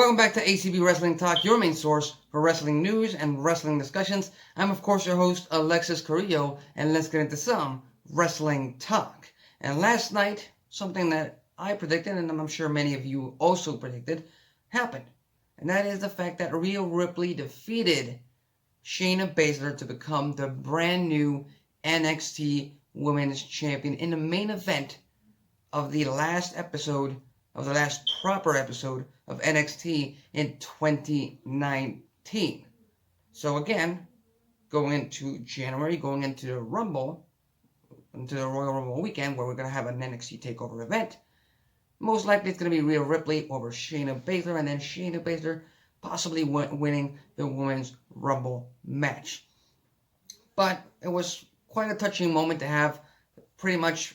Welcome back to ACB Wrestling Talk, your main source for wrestling news and wrestling discussions. I'm, of course, your host, Alexis Carrillo, and let's get into some wrestling talk. And last night, something that I predicted, and I'm sure many of you also predicted, happened. And that is the fact that Rhea Ripley defeated Shayna Baszler to become the brand new NXT Women's Champion in the main event of the last episode, of the last proper episode of NXT in 2019. So again, going into January, going into the Rumble, into the Royal Rumble weekend, where we're going to have an NXT TakeOver event, most likely it's going to be Rhea Ripley over Shayna Baszler, and then Shayna Baszler possibly winning the Women's Rumble match. But it was quite a touching moment to have pretty much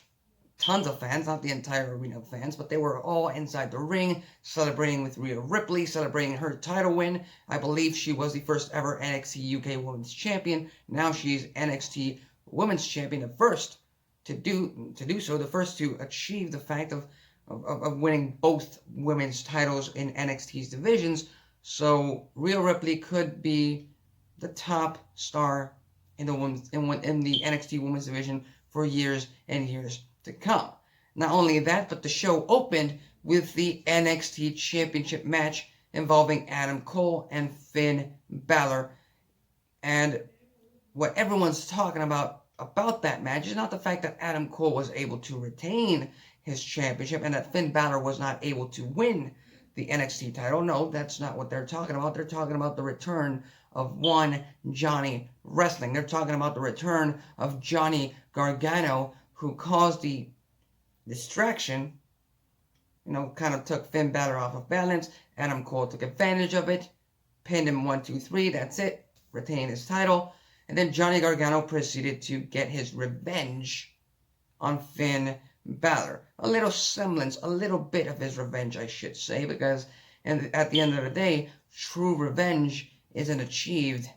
tons of fans, not the entire arena of fans, but they were all inside the ring, celebrating with Rhea Ripley, celebrating her title win. I believe she was the first ever NXT UK Women's Champion. Now she's NXT Women's Champion, the first to do so, the first to achieve the fact of winning both women's titles in NXT's divisions. So Rhea Ripley could be the top star in the NXT Women's division for years and years to come. Not only that, but the show opened with the NXT Championship match involving Adam Cole and Finn Balor. And what everyone's talking about that match is not the fact that Adam Cole was able to retain his championship and that Finn Balor was not able to win the NXT title. No, that's not what they're talking about. They're talking about the return of one Johnny Wrestling. They're talking about the return of Johnny Gargano, who caused the distraction, kind of took Finn Balor off of balance. Adam Cole took advantage of it, pinned him 1, 2, 3, that's it, retained his title. And then Johnny Gargano proceeded to get his revenge on Finn Balor. A little semblance, a little bit of his revenge, I should say, because at the end of the day, true revenge isn't achieved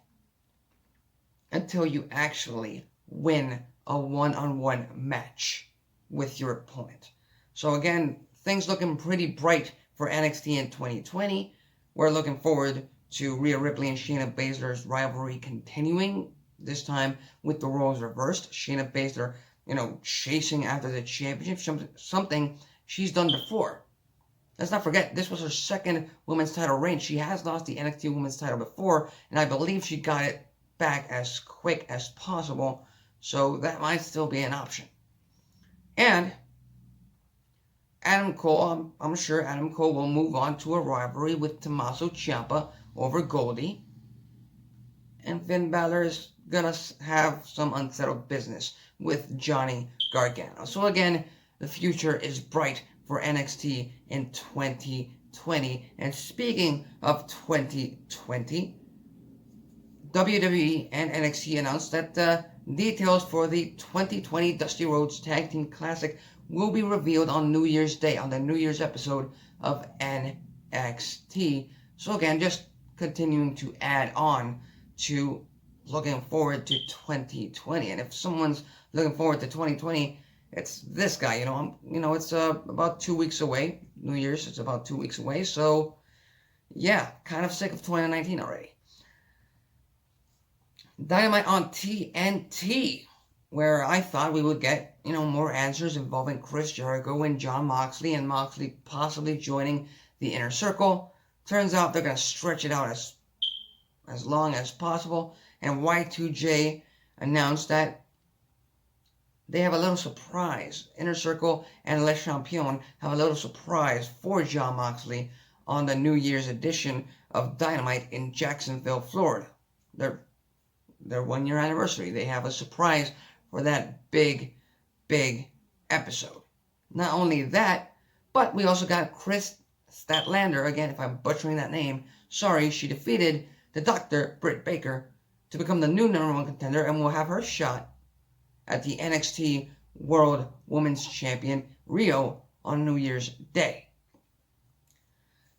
until you actually win a one-on-one match with your opponent. So again, things looking pretty bright for NXT in 2020. We're looking forward to Rhea Ripley and Shayna Baszler's rivalry continuing, this time with the roles reversed. Shayna Baszler, chasing after the championship, something she's done before. Let's not forget, this was her second women's title reign. She has lost the NXT women's title before, and I believe she got it back as quick as possible. So that might still be an option. And Adam Cole, I'm sure Adam Cole will move on to a rivalry with Tommaso Ciampa over Goldie. And Finn Balor is going to have some unsettled business with Johnny Gargano. So again, the future is bright for NXT in 2020. And speaking of 2020, WWE and NXT announced that details for the 2020 Dusty Rhodes Tag Team Classic will be revealed on New Year's Day, on the New Year's episode of NXT. So again, just continuing to add on to looking forward to 2020. And if someone's looking forward to 2020, it's this guy. It's about 2 weeks away. New Year's, it's about 2 weeks away. So yeah, kind of sick of 2019 already. Dynamite on TNT, where I thought we would get, more answers involving Chris Jericho and Jon Moxley, and Moxley possibly joining the Inner Circle. Turns out they're going to stretch it out as long as possible, and Y2J announced that they have a little surprise. Inner Circle and Le Champion have a little surprise for Jon Moxley on the New Year's edition of Dynamite in Jacksonville, Florida. Their 1 year anniversary. They have a surprise for that big episode. Not only that, but we also got Chris Statlander, again, if I'm butchering that name, sorry, she defeated the Dr. Britt Baker to become the new #1 contender, and will have her shot at the NXT World Women's Champion Rio on New Year's Day.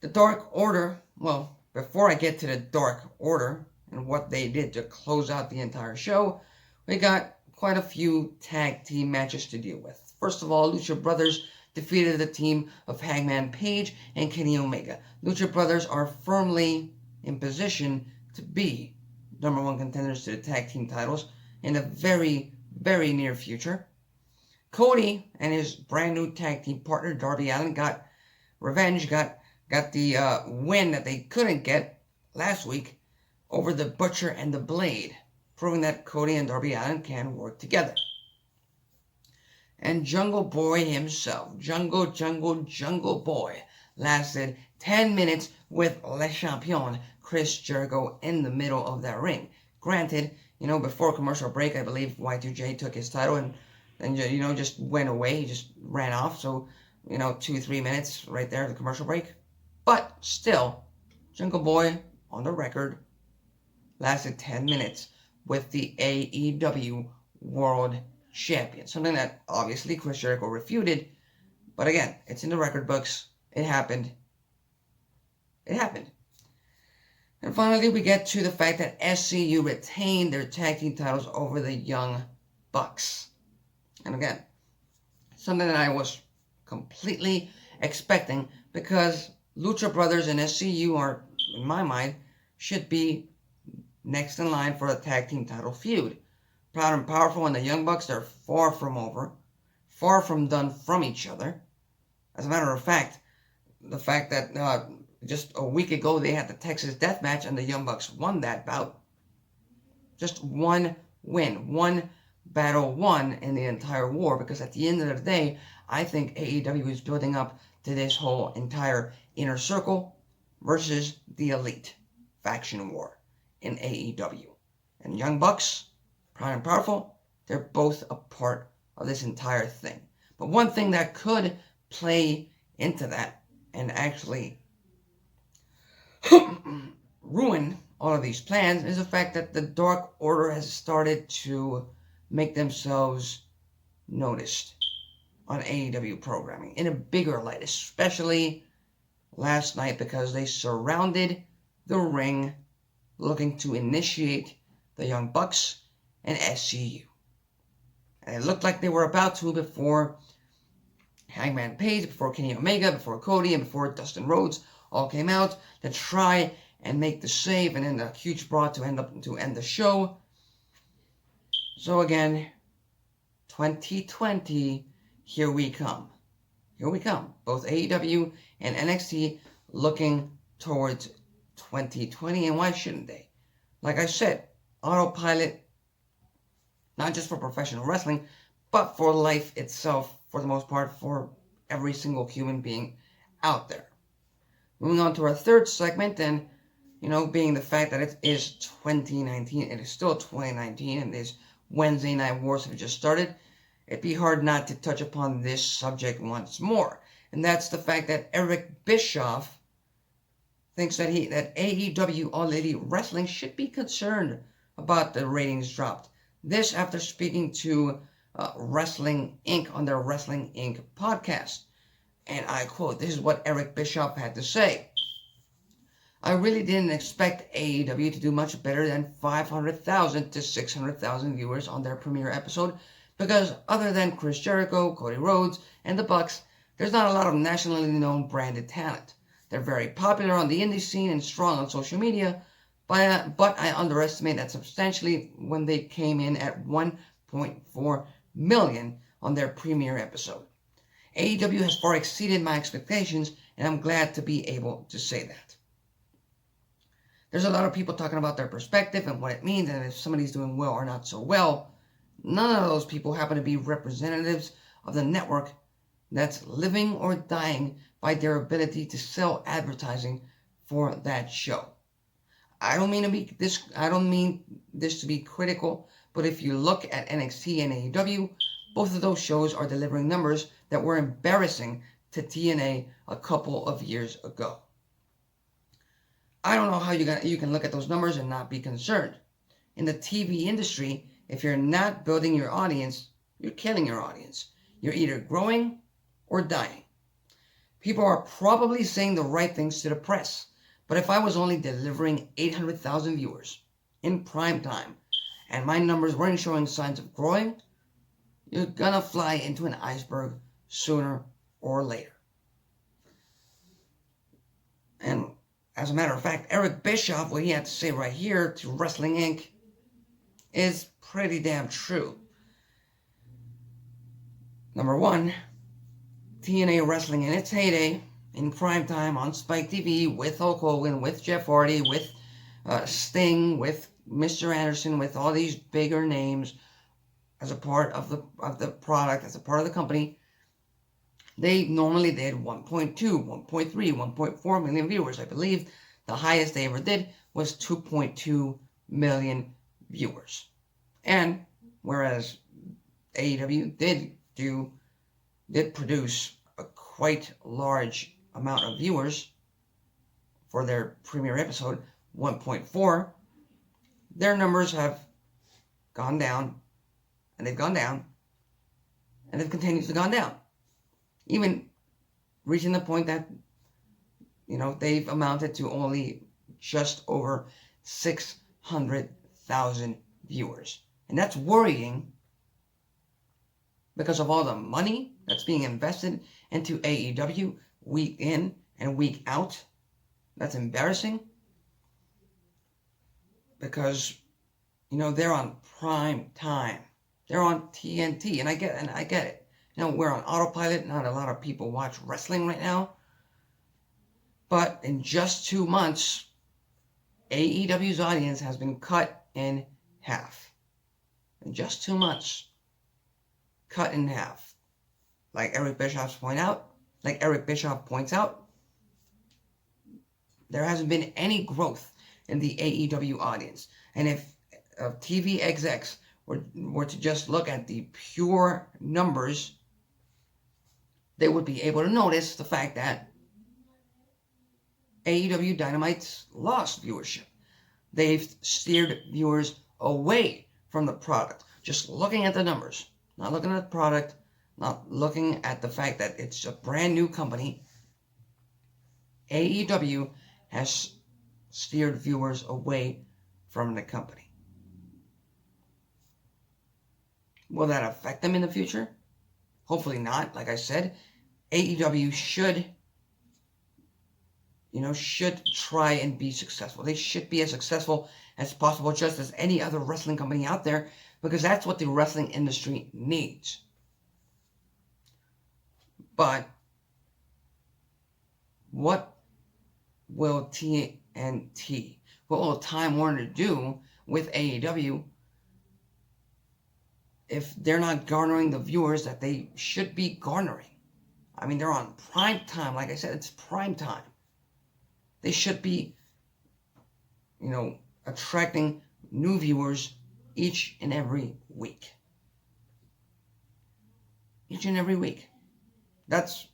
The Dark Order, well, before I get to the Dark Order and what they did to close out the entire show, we got quite a few tag team matches to deal with. First of all, Lucha Brothers defeated the team of Hangman Page and Kenny Omega. Lucha Brothers are firmly in position to be #1 contenders to the tag team titles in the very, very near future. Cody and his brand new tag team partner Darby Allin got revenge, got the win that they couldn't get last week over the Butcher and the Blade, proving that Cody and Darby Allin can work together. And Jungle Boy himself, Jungle Boy, lasted 10 minutes with Le Champion, Chris Jericho, in the middle of that ring. Granted, before commercial break, I believe Y2J took his title and just went away. He just ran off. So, 2-3 minutes right there at the commercial break. But still, Jungle Boy, on the record, lasted 10 minutes with the AEW World Champion. Something that obviously Chris Jericho refuted. But again, it's in the record books. It happened. It happened. And finally, we get to the fact that SCU retained their tag team titles over the Young Bucks. And again, something that I was completely expecting, because Lucha Brothers and SCU are, in my mind, should be next in line for a tag team title feud. Proud and Powerful and the Young Bucks, they're far from over, far from done from each other. As a matter of fact, the fact that just a week ago they had the Texas Death Match and the Young Bucks won that bout. Just one win, one battle won in the entire war, because at the end of the day, I think AEW is building up to this whole entire Inner Circle versus the Elite faction war in AEW. And Young Bucks, Proud and Powerful, they're both a part of this entire thing. But one thing that could play into that and actually ruin all of these plans is the fact that the Dark Order has started to make themselves noticed on AEW programming in a bigger light, especially last night, because they surrounded the ring looking to initiate the Young Bucks and SCU. And it looked like they were about to before Hangman Page, before Kenny Omega, before Cody, and before Dustin Rhodes all came out to try and make the save, and then a huge brawl to end the show. So again, 2020, here we come. Here we come. Both AEW and NXT looking towards 2020, and why shouldn't they? Like I said, autopilot, not just for professional wrestling, but for life itself, for the most part, for every single human being out there. Moving on to our third segment, and being the fact that it is 2019, it is still 2019, and these Wednesday Night Wars have just started, it'd be hard not to touch upon this subject once more. And that's the fact that Eric Bischoff thinks that AEW All Elite Wrestling should be concerned about the ratings dropped. This after speaking to Wrestling Inc. on their Wrestling Inc. podcast. And I quote, this is what Eric Bischoff had to say. I really didn't expect AEW to do much better than 500,000 to 600,000 viewers on their premiere episode, because other than Chris Jericho, Cody Rhodes, and the Bucks, there's not a lot of nationally known branded talent. They're very popular on the indie scene and strong on social media, but I underestimate that substantially when they came in at 1.4 million on their premiere episode. AEW has far exceeded my expectations, and I'm glad to be able to say that. There's a lot of people talking about their perspective and what it means, and if somebody's doing well or not so well. None of those people happen to be representatives of the network that's living or dying by their ability to sell advertising for that show. I don't mean this to be critical, but if you look at NXT and AEW, both of those shows are delivering numbers that were embarrassing to TNA a couple of years ago. I don't know how you can look at those numbers and not be concerned. In the TV industry, if you're not building your audience, you're killing your audience. You're either growing or dying. People are probably saying the right things to the press, but if I was only delivering 800,000 viewers in prime time and my numbers weren't showing signs of growing, you're gonna fly into an iceberg sooner or later. And as a matter of fact, Eric Bischoff, what he had to say right here to Wrestling Inc. is pretty damn true. Number one, TNA Wrestling in its heyday, in prime time on Spike TV, with Hulk Hogan, with Jeff Hardy, with Sting, with Mr. Anderson, with all these bigger names as a part of the product, as a part of the company, they normally did 1.2, 1.3, 1.4 million viewers. I believe the highest they ever did was 2.2 million viewers. And whereas AEW did produce a quite large amount of viewers for their premiere episode, 1.4, their numbers have gone down, and they've gone down, and they've continued to go down. Even reaching the point that, they've amounted to only just over 600,000 viewers. And that's worrying because of all the money that's being invested into AEW week in and week out. That's embarrassing because, they're on prime time. They're on TNT, and I get it. We're on autopilot. Not a lot of people watch wrestling right now. But in just 2 months, AEW's audience has been cut in half. In just 2 months, cut in half. Like Eric Bischoff points out, there hasn't been any growth in the AEW audience. And if TV execs were to just look at the pure numbers, they would be able to notice the fact that AEW Dynamite's lost viewership. They've steered viewers away from the product. Just looking at the numbers, not looking at the product, not looking at the fact that it's a brand new company. AEW has steered viewers away from the company. Will that affect them in the future? Hopefully not. Like I said, AEW should try and be successful. They should be as successful as possible, just as any other wrestling company out there, because that's what the wrestling industry needs. But what will TNT, what will Time Warner do with AEW if they're not garnering the viewers that they should be garnering? I mean, they're on prime time. Like I said, it's prime time. They should be, attracting new viewers each and every week. Each and every week. That's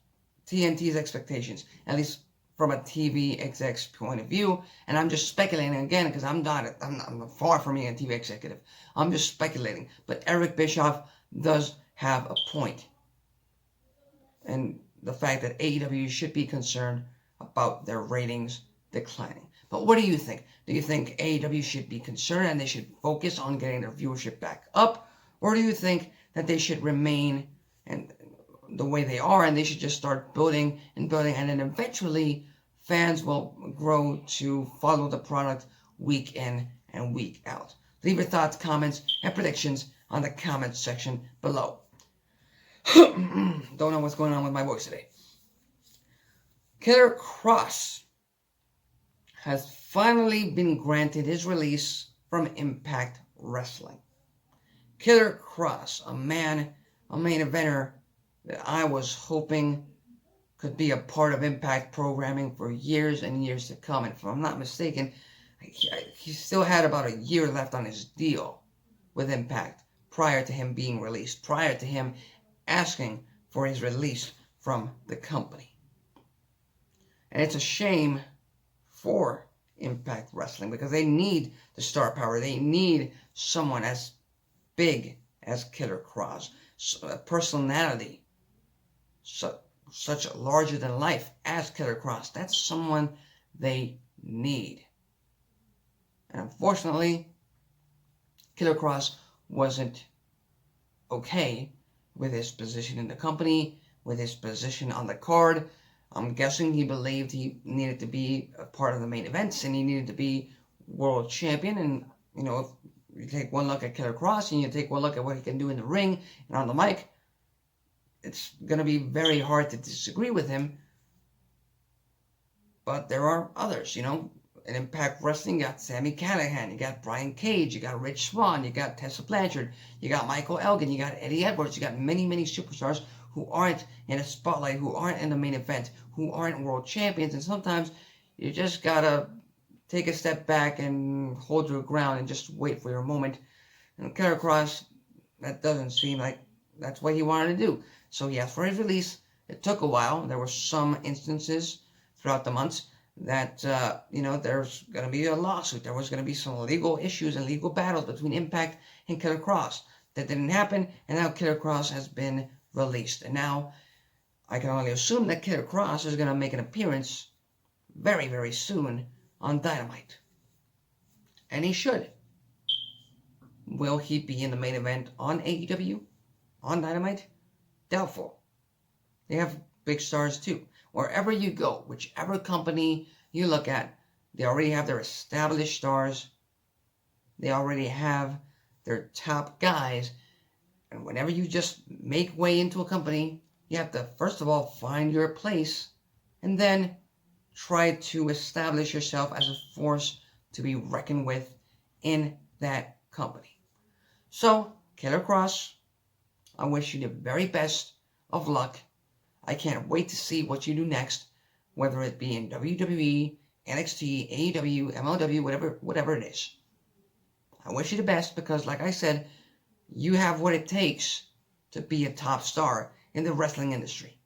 TNT's expectations, at least from a TV exec's point of view. And I'm just speculating again because I'm far from being a TV executive. I'm just speculating. But Eric Bischoff does have a point. And the fact that AEW should be concerned about their ratings declining. But what do you think? Do you think AEW should be concerned and they should focus on getting their viewership back up? Or do you think that they should remain and the way they are and they should just start building and then eventually fans will grow to follow the product week in and week out? Leave your thoughts, comments, and predictions on the comments section below. Don't know what's going on with my voice today. Killer Kross has finally been granted his release from Impact Wrestling. Killer Kross, a main eventer that I was hoping could be a part of Impact programming for years and years to come. And if I'm not mistaken, he still had about a year left on his deal with Impact prior to him being released, prior to him asking for his release from the company. And it's a shame for Impact Wrestling because they need the star power. They need someone as big as Killer Kross, a personality such a larger than life as Killer Kross. That's someone they need. And unfortunately, Killer Kross wasn't okay with his position in the company, with his position on the card. I'm guessing he believed he needed to be a part of the main events and he needed to be world champion. And, you know, if you take one look at Killer Kross and you take one look at what he can do in the ring and on the mic, it's going to be very hard to disagree with him. But there are others, you know. In Impact Wrestling, you got Sami Callihan, you got Brian Cage, you got Rich Swann, you got Tessa Blanchard, you got Michael Elgin, you got Eddie Edwards, you got many, many superstars who aren't in a spotlight, who aren't in the main event, who aren't world champions, and sometimes you just gotta take a step back and hold your ground and just wait for your moment. And Killer Kross, that doesn't seem like that's what he wanted to do. So he asked for his release. It took a while. There were some instances throughout the months that, you know, there's going to be a lawsuit. There was going to be some legal issues and legal battles between Impact and Killer Kross. That didn't happen, and now Killer Kross has been released. And now I can only assume that Killer Kross is going to make an appearance very, very soon on Dynamite. And he should. Will he be in the main event on AEW? On Dynamite? Doubtful. They have big stars too. Wherever you go, whichever company you look at, they already have their established stars. They already have their top guys. And whenever you just make way into a company, you have to, first of all, find your place and then try to establish yourself as a force to be reckoned with in that company. So, Killer Kross, I wish you the very best of luck. I can't wait to see what you do next, whether it be in WWE, NXT, AEW, MLW, whatever it is. I wish you the best because, like I said, you have what it takes to be a top star in the wrestling industry.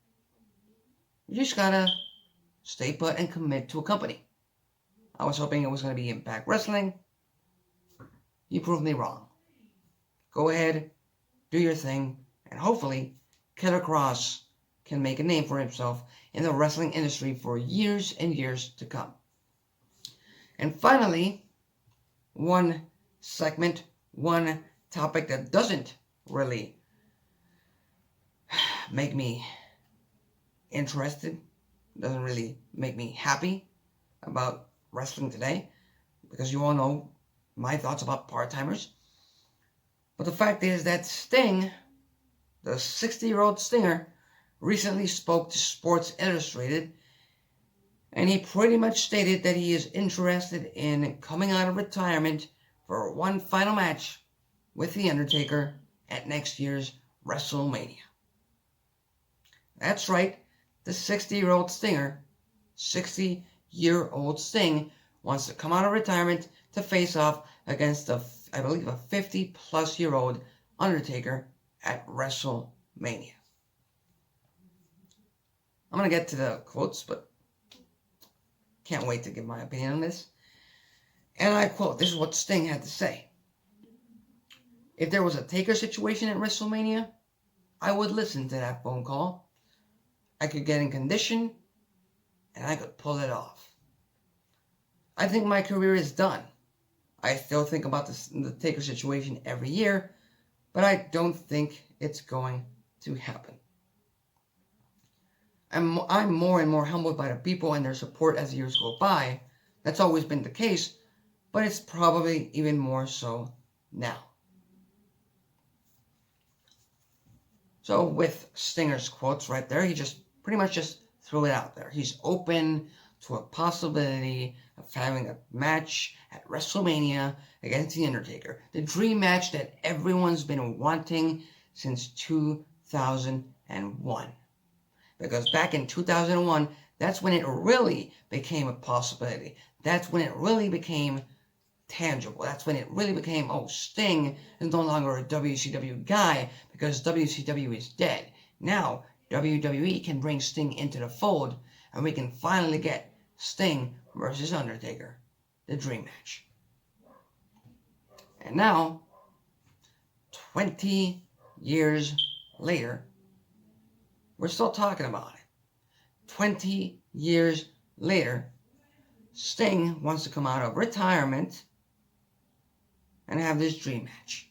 You just gotta stay put and commit to a company. I was hoping it was going to be Impact Wrestling. You proved me wrong. Go ahead, do your thing, and hopefully Killer Kross can make a name for himself in the wrestling industry for years and years to come. And finally, one segment, one topic that doesn't really make me interested, doesn't really make me happy about wrestling today, because you all know my thoughts about part-timers. But the fact is that Sting, the 60-year-old Stinger, recently spoke to Sports Illustrated, and he pretty much stated that he is interested in coming out of retirement for one final match with The Undertaker at next year's WrestleMania. That's right, the 60-year-old Stinger, 60-year-old Sting, wants to come out of retirement to face off against, I believe, a 50-plus-year-old Undertaker at WrestleMania. I'm going to get to the quotes, but can't wait to give my opinion on this. And I quote, this is what Sting had to say. If there was a Taker situation at WrestleMania, I would listen to that phone call. I could get in condition, and I could pull it off. I think my career is done. I still think about the Taker situation every year, but I don't think it's going to happen. I'm more and more humbled by the people and their support as the years go by. That's always been the case, but it's probably even more so now. So with Stinger's quotes right there, he just pretty much just threw it out there. He's open to a possibility of having a match at WrestleMania against The Undertaker. The dream match that everyone's been wanting since 2001. Because back in 2001, that's when it really became a possibility. That's when it really became tangible. That's when it really became, oh, Sting is no longer a WCW guy because WCW is dead. Now, WWE can bring Sting into the fold, and we can finally get Sting versus Undertaker, the dream match. And now, 20 years later, we're still talking about it. 20 years later, Sting wants to come out of retirement and have this dream match.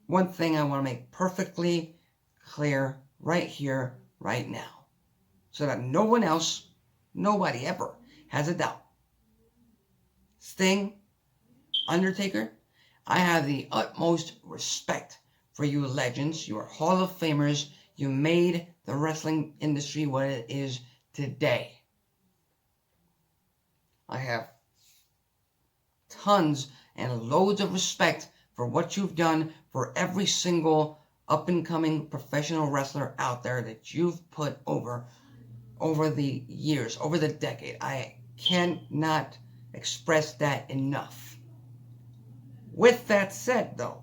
One thing I want to make perfectly clear right here, right now. So that no one else, nobody ever, has a doubt. Sting, Undertaker, I have the utmost respect for you legends. You are Hall of Famers. You made the wrestling industry what it is today. I have tons and loads of respect for what you've done for every single up-and-coming professional wrestler out there that you've put over the years, over the decade. I cannot express that enough. With that said, though,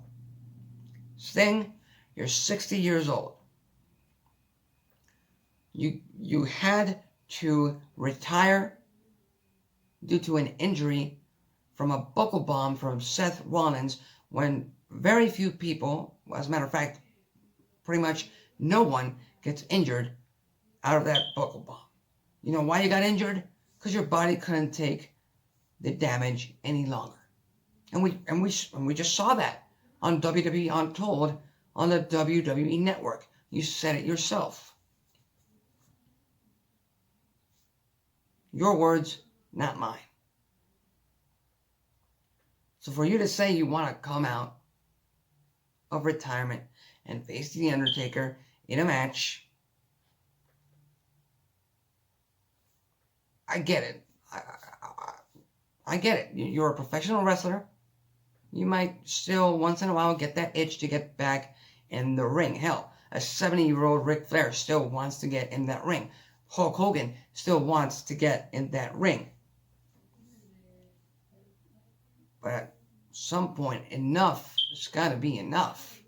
Sting, you're 60 years old. You had to retire due to an injury from a buckle bomb from Seth Rollins when very few people, as a matter of fact, pretty much no one gets injured out of that buckle bomb. You know why you got injured? Because your body couldn't take the damage any longer. And we just saw that on WWE Untold on the WWE Network. You said it yourself. Your words, not mine. So for you to say you want to come out of retirement and face The Undertaker in a match, I get it. I get it. You're a professional wrestler. You might still, once in a while, get that itch to get back in the ring. Hell, a 70-year-old Ric Flair still wants to get in that ring. Hulk Hogan still wants to get in that ring. But at some point, enough has got to be enough.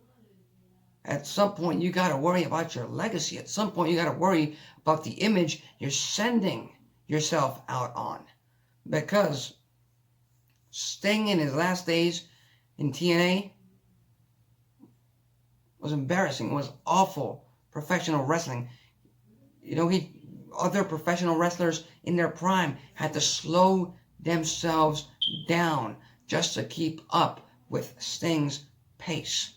At some point, you got to worry about your legacy. At some point, you got to worry about the image you're sending yourself out on. Because Sting in his last days in TNA was embarrassing, was awful professional wrestling. You know, other professional wrestlers in their prime had to slow themselves down just to keep up with Sting's pace.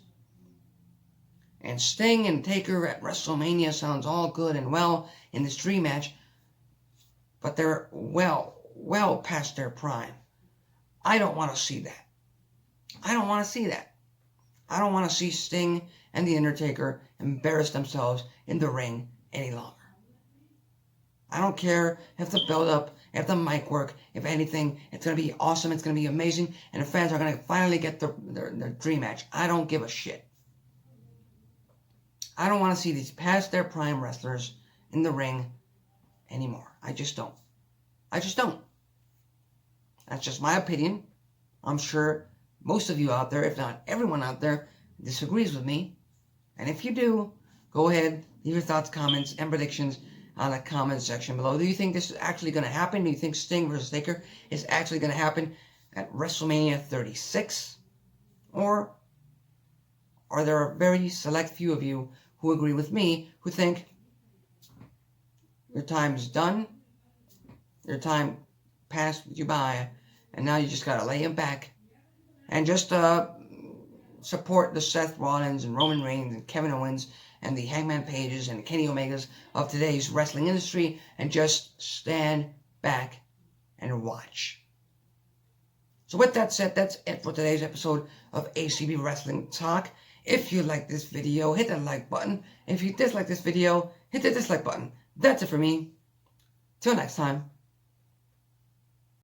And Sting and Taker at WrestleMania sounds all good and well in this dream match, but they're well past their prime. I don't want to see that. I don't want to see that. I don't want to see Sting and The Undertaker embarrass themselves in the ring any longer. I don't care if the build-up, if the mic work, if anything, it's going to be awesome, it's going to be amazing, and the fans are going to finally get their dream match. I don't give a shit. I don't want to see these past their prime wrestlers in the ring anymore. I just don't. I just don't. That's just my opinion. I'm sure most of you out there, if not everyone out there, disagrees with me. And if you do, go ahead, leave your thoughts, comments, and predictions on the comment section below. Do you think this is actually going to happen? Do you think Sting versus Taker is actually going to happen at WrestleMania 36? Or are there a very select few of you who agree with me, who think your time's done, your time passed you by, and now you just got to lay him back and just support the Seth Rollins and Roman Reigns and Kevin Owens and the Hangman Pages and Kenny Omegas of today's wrestling industry and just stand back and watch. So with that said, that's it for today's episode of ACB Wrestling Talk. If you like this video, hit that like button. If you dislike this video, hit the dislike button. That's it for me. Till next time.